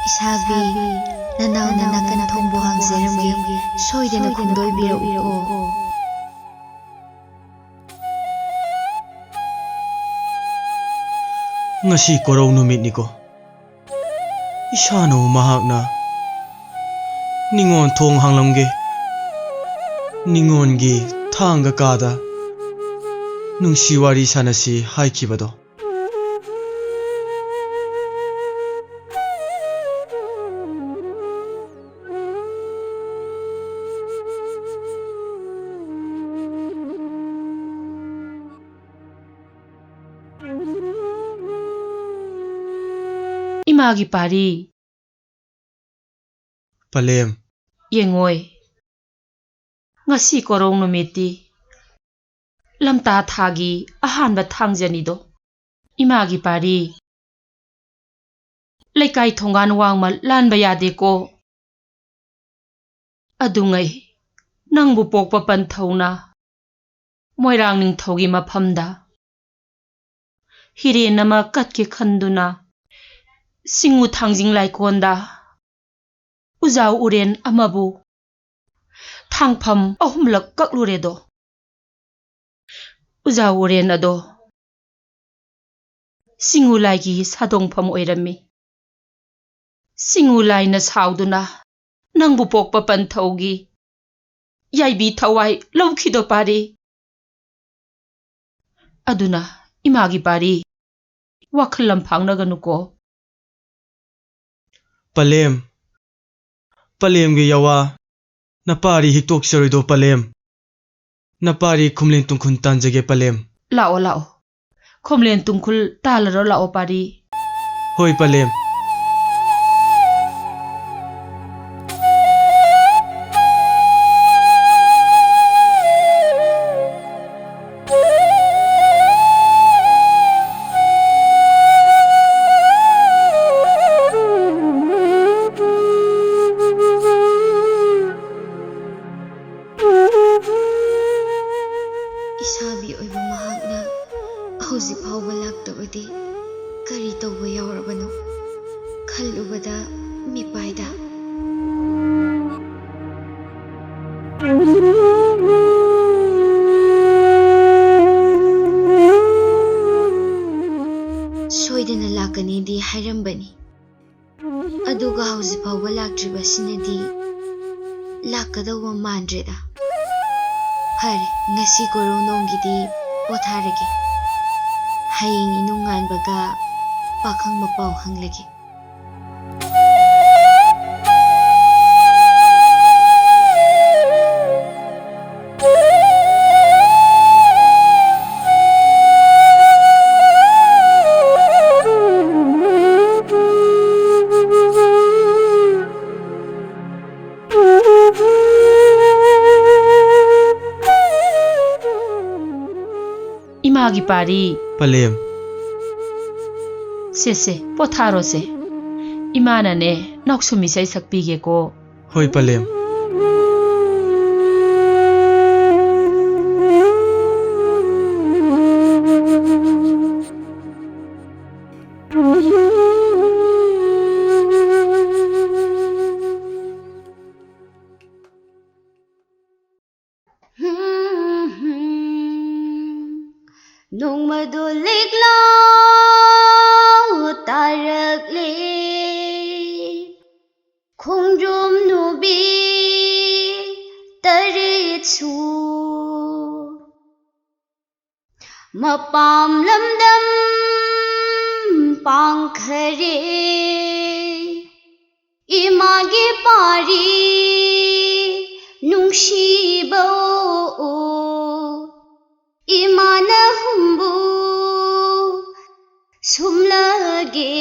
Isabi, nanaw na nakanatong buhang zeremgi, soydena kungdoy biro uko. Ngasi korong numit niko. Isano mahakna. Ningon thong hanglamge. Ningon gi thanga kada. Nungsiwari sanasi haikibado. Imagi pari. Palem. Yengoy. Ngasi korong numiti. Lamta thagi ahanba thangjanido. Imagi pari. Laikai thongan wangma lanba yade ko. Adungay. Nangbu pokpa panthawna. Moirang ning thogi maphamda. Hire nama katke khanduna. Singu thangjing laikonda. Uzaw uren amabu. Thangpham ahumlak kakluredo. Uzaw uren ado. Singu laigi sadongpham oirami. Singu laina sauduna. Nangbu pokpa panthawgi. Yaibi thawai lawkido pari. Aduna imagi pari. Wakhalam phangnaganuko. Palem. Palem ge yawa. Napari hiktok sarido palem. Napari kumlen tungkun tanjage palem. Lao lao. Komlen tungkul talaro lao pari. Hoi palem. Isabi oiba mahakna hauzik phawba laktabadi kari tawba yaurabano khalubada mipaida. Soydena lakani di hairambani. Aduga hauzik phawba laktribasinadi lakadawa mandreda. Fare, ngasi korong nonggidi potharage. Haying inungan baga pakang mapaw hanglage. Imagi pari. Palem. Sese potharo se. Imana ne naksumi sai sakpige ko. Hoi palem. Nongmado likla tarakle khongjom nubi taritsu mapam lamdam pangkhare imagi pari nungsibo imana humbu sumlage.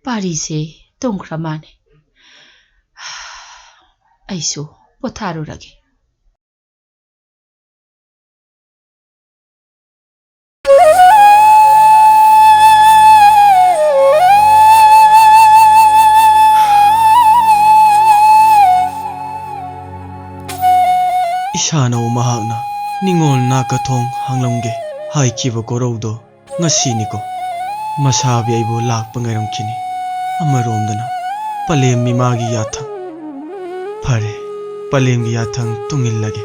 Pari se tongkramane. Aisu potharo rage. ꯏꯁꯥꯅ ꯃꯍꯥꯛꯅ ꯅꯤꯡꯉꯣꯜ ꯅꯥꯀꯊꯣꯡ ꯍꯥꯡꯂꯝꯒꯦ ꯍꯥꯏꯈꯤꯕ ꯀꯣꯔꯧꯗꯣ ꯉꯁꯤꯅꯤꯀꯣ ꯃꯁꯥꯕꯤ ꯑꯩꯕꯨ ꯂꯥꯛꯄ ꯉꯥꯏꯔꯝꯈꯤꯅꯤ ꯑꯃꯔꯣꯝꯗꯅ ꯄꯂꯦꯝ ꯃꯤꯃꯥꯒꯤ ꯌꯥꯊꯪ ꯐꯔꯦ ꯄꯂꯦꯝꯒꯤ ꯌꯥꯊꯪ ꯇꯨꯡꯏꯜꯂꯒꯦ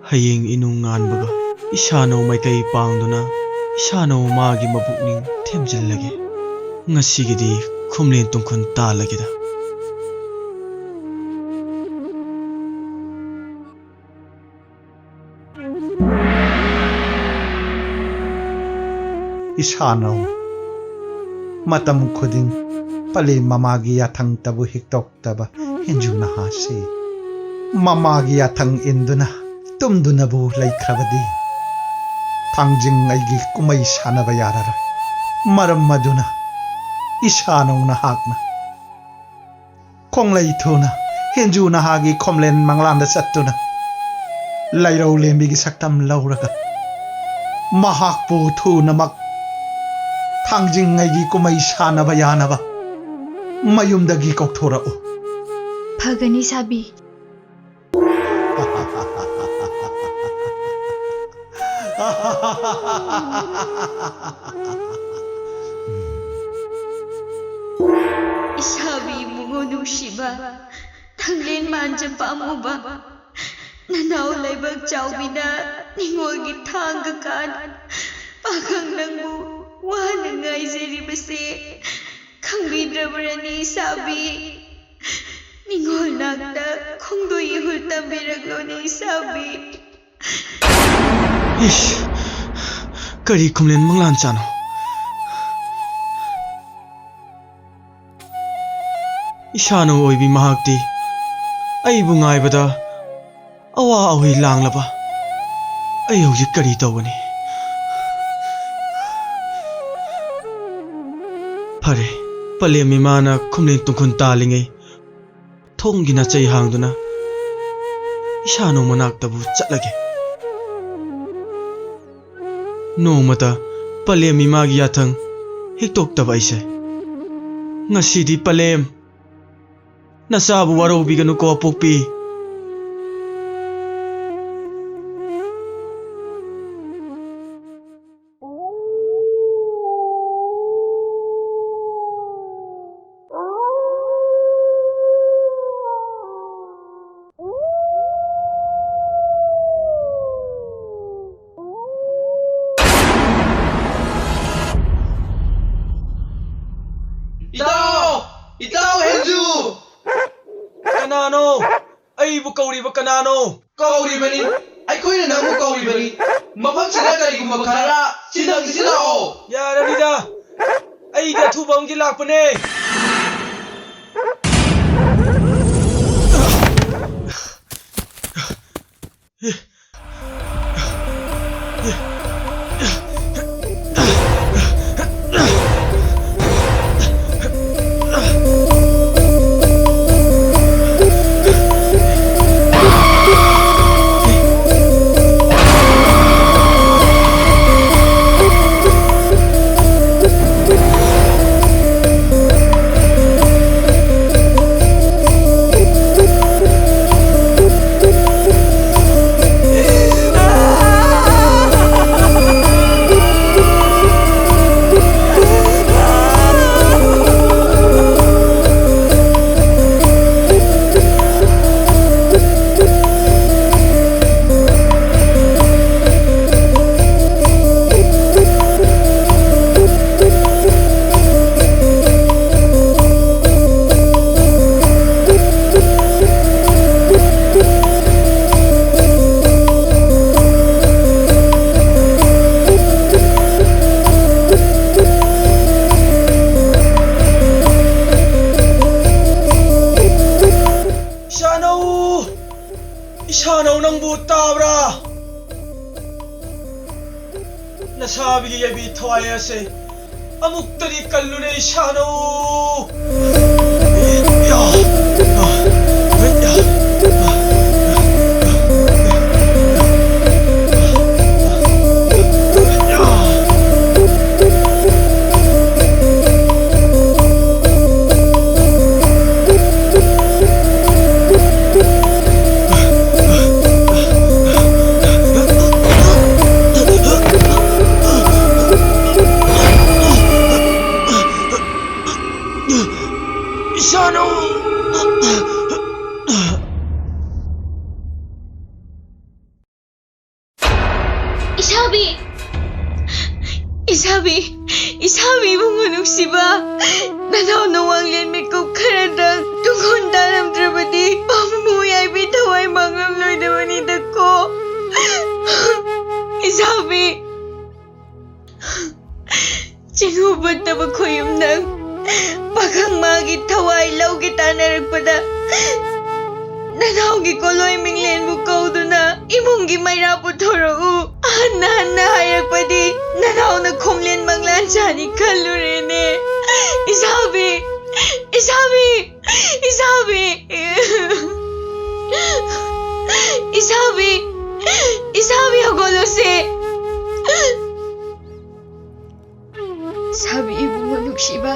ꯍꯌꯦꯡ ꯏꯅꯨꯡ ꯉꯥꯟꯕꯒ ꯏꯁꯥꯅꯧ ꯃꯥꯏꯀꯩ ꯄꯥꯡꯗꯨꯅ ꯏꯁꯥꯅꯧ ꯃꯥꯒꯤ ꯃꯄꯨꯛꯅꯤꯡ ꯊꯦꯝꯖꯤꯜꯂꯒꯦ ꯉꯁꯤꯒꯤꯗꯤ ꯈꯨꯝꯂꯦꯟ ꯇꯨꯡꯈꯨꯟ ꯇꯥꯜꯂꯒꯦꯗ Isanaw matam khuding pali mamagi yathang tabu hiktok taba hinjuna hasi mamagi yathang induna tumduna bu laikhrabadi thangjing aigi kumai sanaba yarara maram maduna isanaw na hakna konglai thuna hinjuna hagi khomlen manglanda sattuna lairau lembigi saktam lauraga mahakpu thuna mak Thangjing aigi kumai sanaba yanaba mayumdagi kokthorao Phagani sabi. Isabi mungonu shiba thanglen manja pamuba nanaw laibag chawbina ningogi thanga kan pakhang nangbu wana ngaizeribase khangbidrabrani sabi ningol nakta khongdoi hul tambiraglone sabi Ish kari khumlen manglan chano Isano oibi mahakti aibu ngaibada awa awi langlaba ai hojik kari tawani Phare Palem mimana khumlen tungkhun talingai thonggina chai hangduna Isano manaktabu chatlage Nomata Palem mimagi yathang hiktoktaba aise Ngasidi Palem Nasabu warobiganu ko apokpi Itaw Henju! Kanano aibu kauriba kanano Kauribani! Aikoina namu kauribani! Mafam sila karigumba khara! Sinang silao! Yaranida aida thubamgi lakpane Isano nang butabra Nasabi yabi thwaya se amuktari kallune Isano Isabi mo siba. Nanaw na wanglen mi ko karadang tungkol dalam trabadi. Pamumuyay bitaway mangang Lord naman ko. Isabi. Sinubad na magkuyom nang bakang magit taway law kita naragpada. Nanaw gikoloy minglen mo ko doon na imong gimay rapot horo Hana hayag pa di nanaw na kumlen manglansa ni kalurene. Isabi agolose. Sabi ibu manuk shiba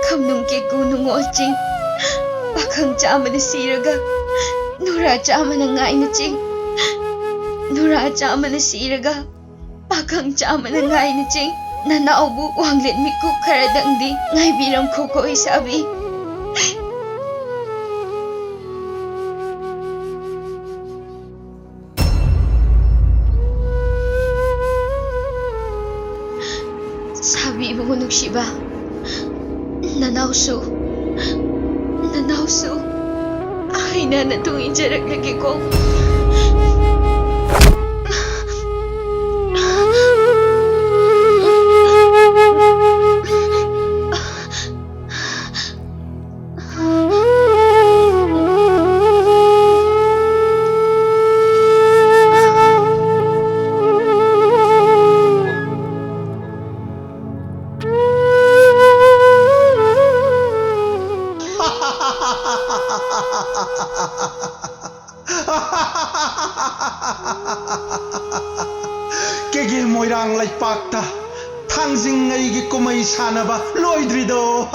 kamnung ke gunung olching bakang chama na siraga nura chama na ngai na ching nura chama na siraga bakang chama na ngai na ching nanaubu wanglet mi ko karadang di ngai biram koko isabi. Sabi mo nung shiba nanauso ay na natong injarak lagi ko. Kegil moirang laipakta thangjing ngai kumai sanaba loidrido.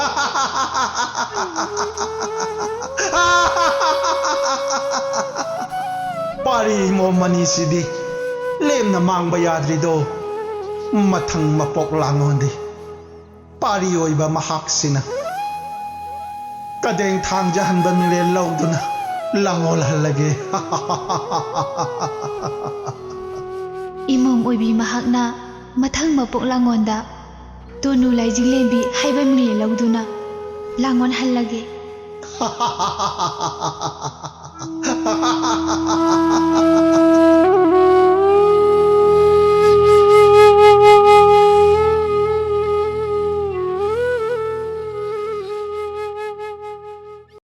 Pari mo manisidi lem na mangba yadrido mathang mapok langondi pari oiba mahaksina kadeng thangjahan ba mire lauduna langol halage. Imom oibi mahakna mathang mapok langonda tonu laijing lembi haiba mingle lauduna langon hallage.